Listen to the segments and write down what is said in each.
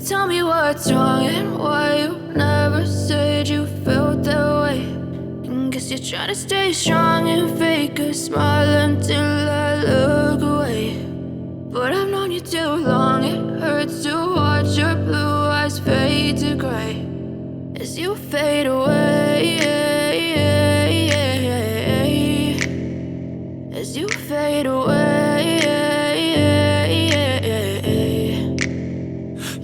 Tell me what's wrong and why you never said you felt that way. And guess you're trying to stay strong and fake a smile until I look away. But I've known you too long, it hurts to watch your blue eyes fade to gray as you fade away, as you fade away.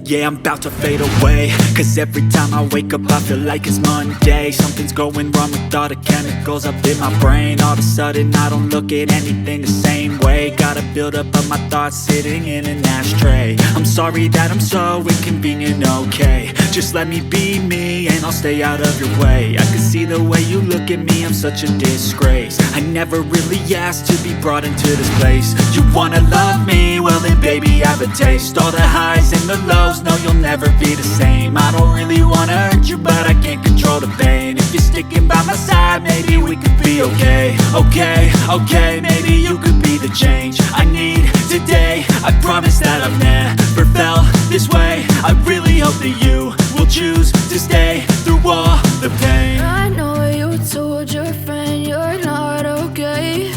Yeah, I'm about to fade away, cause every time I wake up I feel like it's Monday. Something's going wrong with all the chemicals up in my brain. All of a sudden I don't look at anything the same way. Gotta build up of my thoughts sitting in an ashtray. I'm sorry that I'm so inconvenient, okay. Just let me be me and I'll stay out of your way. I can see the way you look at me, I'm such a disgrace. I never really asked to be brought into this place. You wanna love me? Well then baby have a taste. All the highs and the lows, no you'll never be the same. I don't really wanna hurt you but I can't control the pain. If you're sticking by my side maybe we could be okay. Okay, maybe you could be the change I need today. I promise that I've never felt this way. I really hope that you will choose to stay through all the pain. I know you told your friend you're not okay.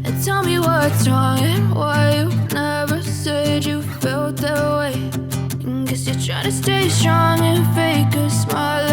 And tell me what's wrong and why you never said you felt that way. And guess you're trying to stay strong and fake a smile